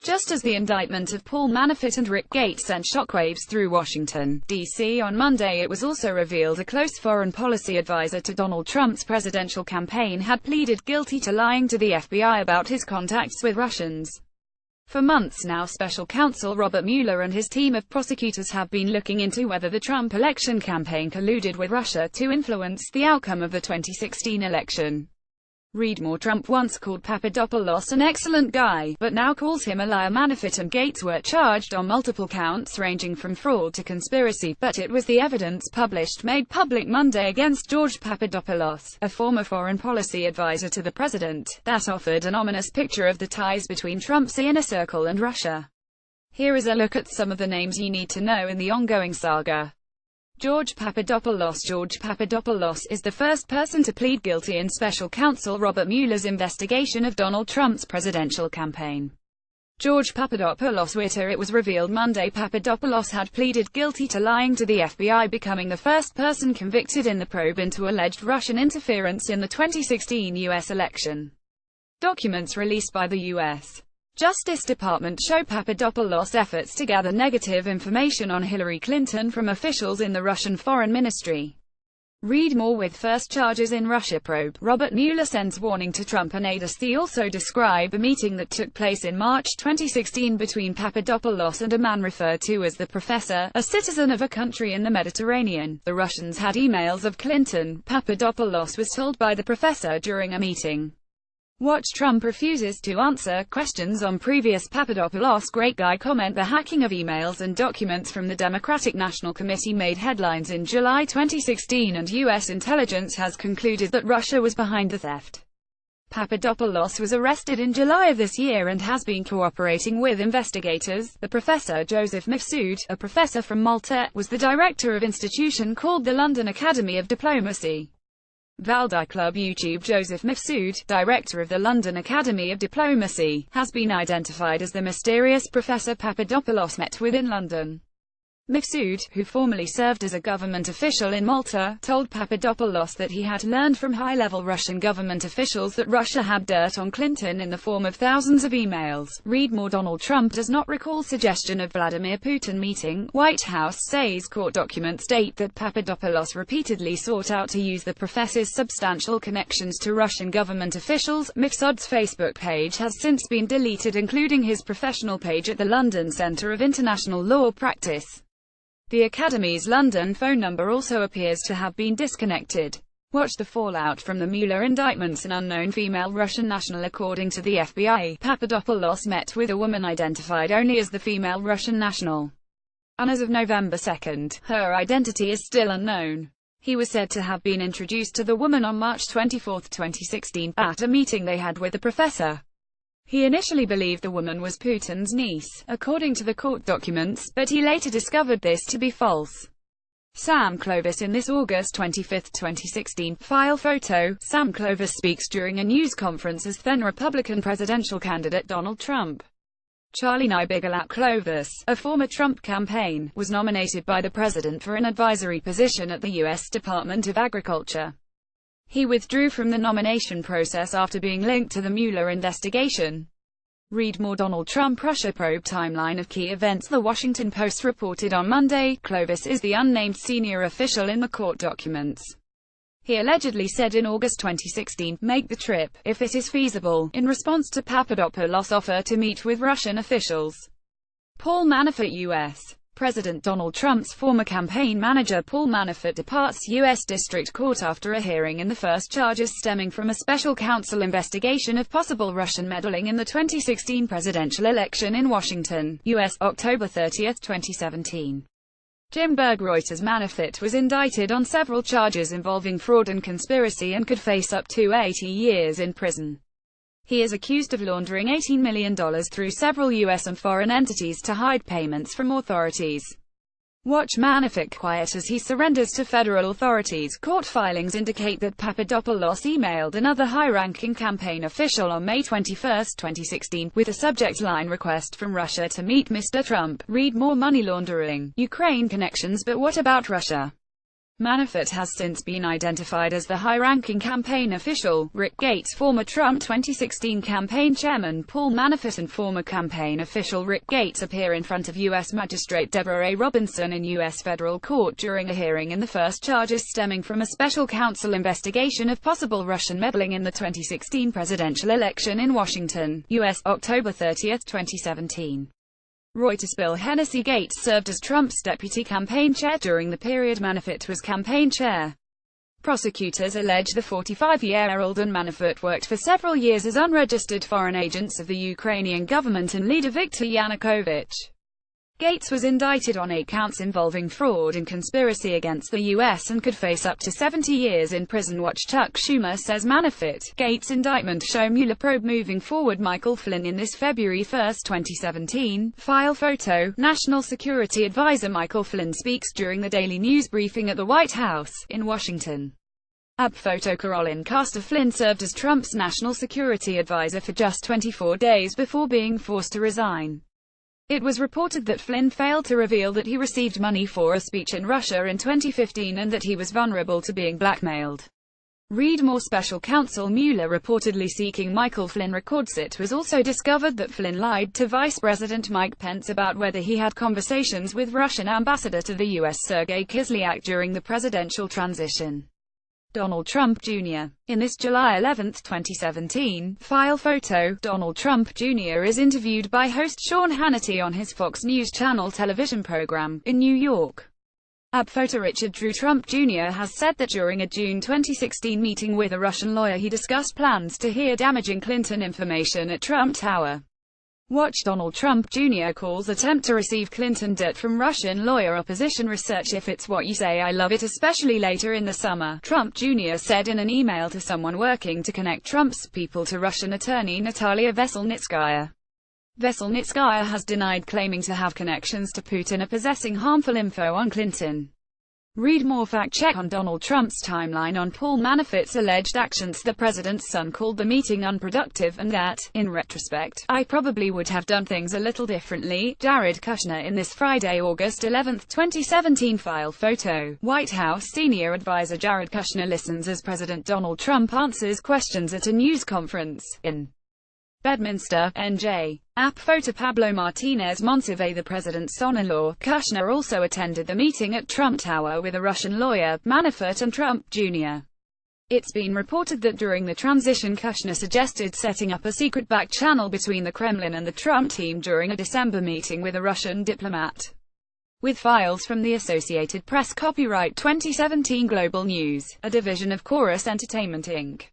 Just as the indictment of Paul Manafort and Rick Gates sent shockwaves through Washington, D.C. on Monday, it was also revealed a close foreign policy advisor to Donald Trump's presidential campaign had pleaded guilty to lying to the FBI about his contacts with Russians. For months now, special counsel Robert Mueller and his team of prosecutors have been looking into whether the Trump election campaign colluded with Russia to influence the outcome of the 2016 election. Read more. Trump once called Papadopoulos an excellent guy, but now calls him a liar. Manafort and Gates were charged on multiple counts ranging from fraud to conspiracy, but it was the evidence made public Monday against George Papadopoulos, a former foreign policy advisor to the president, that offered an ominous picture of the ties between Trump's inner circle and Russia. Here is a look at some of the names you need to know in the ongoing saga. George Papadopoulos. George Papadopoulos is the first person to plead guilty in special counsel Robert Mueller's investigation of Donald Trump's presidential campaign. George Papadopoulos Twitter. It was revealed Monday Papadopoulos had pleaded guilty to lying to the FBI, becoming the first person convicted in the probe into alleged Russian interference in the 2016 U.S. election. Documents released by the U.S. Justice Department show Papadopoulos' efforts to gather negative information on Hillary Clinton from officials in the Russian Foreign Ministry. Read more. With first charges in Russia probe, Robert Mueller sends warning to Trump and aides. They also describe a meeting that took place in March 2016 between Papadopoulos and a man referred to as the Professor, a citizen of a country in the Mediterranean. The Russians had emails of Clinton, Papadopoulos was told by the Professor during a meeting. Watch. Trump refuses to answer questions on previous Papadopoulos great guy comment. The hacking of emails and documents from the Democratic National Committee made headlines in July 2016, and U.S. intelligence has concluded that Russia was behind the theft. Papadopoulos was arrested in July of this year and has been cooperating with investigators. The Professor Joseph Mifsud, a professor from Malta, was the director of institution called the London Academy of Diplomacy. Valdai Club. YouTube. Joseph Mifsud, director of the London Academy of Diplomacy, has been identified as the mysterious Professor Papadopoulos met with in London. Mifsud, who formerly served as a government official in Malta, told Papadopoulos that he had learned from high-level Russian government officials that Russia had dirt on Clinton in the form of thousands of emails. Read more. Donald Trump does not recall suggestion of Vladimir Putin meeting. White House says court documents state that Papadopoulos repeatedly sought out to use the professor's substantial connections to Russian government officials. Mifsud's Facebook page has since been deleted, including his professional page at the London Centre of International Law Practice. The Academy's London phone number also appears to have been disconnected. Watch the fallout from the Mueller indictments. An unknown female Russian national. According to the FBI, Papadopoulos met with a woman identified only as the female Russian national. And as of November 2, her identity is still unknown. He was said to have been introduced to the woman on March 24, 2016, at a meeting they had with the professor. He initially believed the woman was Putin's niece, according to the court documents, but he later discovered this to be false. Sam Clovis. In this August 25, 2016, file photo, Sam Clovis speaks during a news conference as then Republican presidential candidate Donald Trump. Charlie Naibigalat. Clovis, a former Trump campaign, was nominated by the president for an advisory position at the U.S. Department of Agriculture. He withdrew from the nomination process after being linked to the Mueller investigation. Read more. Donald Trump Russia probe timeline of key events. The Washington Post reported on Monday, Clovis is the unnamed senior official in the court documents. He allegedly said in August 2016, make the trip, if it is feasible, in response to Papadopoulos' offer to meet with Russian officials. Paul Manafort. U.S. President Donald Trump's former campaign manager Paul Manafort departs U.S. District Court after a hearing in the first charges stemming from a special counsel investigation of possible Russian meddling in the 2016 presidential election in Washington, U.S., October 30, 2017. Jim Berg. Reuters. Manafort was indicted on several charges involving fraud and conspiracy and could face up to 80 years in prison. He is accused of laundering $18 million through several U.S. and foreign entities to hide payments from authorities. Watch Manafort quiet as he surrenders to federal authorities. Court filings indicate that Papadopoulos emailed another high-ranking campaign official on May 21, 2016, with a subject line request from Russia to meet Mr. Trump. Read more. Money laundering, Ukraine connections. But what about Russia? Manafort has since been identified as the high-ranking campaign official. Rick Gates, former Trump 2016 campaign chairman Paul Manafort and former campaign official Rick Gates appear in front of U.S. Magistrate Deborah A. Robinson in U.S. federal court during a hearing in the first charges stemming from a special counsel investigation of possible Russian meddling in the 2016 presidential election in Washington, U.S., October 30, 2017. Reuters. Bill Hennessy. Gates served as Trump's deputy campaign chair during the period Manafort was campaign chair. Prosecutors allege the 45-year-old and Manafort worked for several years as unregistered foreign agents of the Ukrainian government and leader Viktor Yanukovych. Gates was indicted on 8 counts involving fraud and conspiracy against the U.S. and could face up to 70 years in prison. Watch. Chuck Schumer says Manafort, Gates indictment show Mueller probe moving forward. Michael Flynn. In this February 1, 2017, file photo, National Security Advisor Michael Flynn speaks during the daily news briefing at the White House, in Washington. App photo. Carolyn Castor. Flynn served as Trump's national security advisor for just 24 days before being forced to resign. It was reported that Flynn failed to reveal that he received money for a speech in Russia in 2015 and that he was vulnerable to being blackmailed. Read more. Special counsel Mueller reportedly seeking Michael Flynn records. It was also discovered that Flynn lied to Vice President Mike Pence about whether he had conversations with Russian ambassador to the U.S. Sergei Kislyak during the presidential transition. Donald Trump Jr. In this July 11, 2017, file photo, Donald Trump Jr. is interviewed by host Sean Hannity on his Fox News Channel television program, in New York. App photo. Richard Drew. Trump Jr. has said that during a June 2016 meeting with a Russian lawyer he discussed plans to hear damaging Clinton information at Trump Tower. Watch. Donald Trump Jr. calls attempt to receive Clinton debt from Russian lawyer opposition research. If it's what you say I love it, especially later in the summer, Trump Jr. said in an email to someone working to connect Trump's people to Russian attorney Natalia Veselnitskaya. Veselnitskaya has denied claiming to have connections to Putin or possessing harmful info on Clinton. Read more. Fact check on Donald Trump's timeline on Paul Manafort's alleged actions. The president's son called the meeting unproductive and that, in retrospect, I probably would have done things a little differently. Jared Kushner. In this Friday, August 11, 2017 file photo, White House senior advisor Jared Kushner listens as President Donald Trump answers questions at a news conference in Bedminster, NJ. App photo. Pablo Martinez Monsive, the president's son-in-law. Kushner also attended the meeting at Trump Tower with a Russian lawyer, Manafort and Trump Jr. It's been reported that during the transition Kushner suggested setting up a secret back channel between the Kremlin and the Trump team during a December meeting with a Russian diplomat. With files from the Associated Press. Copyright 2017 Global News, a division of Chorus Entertainment Inc.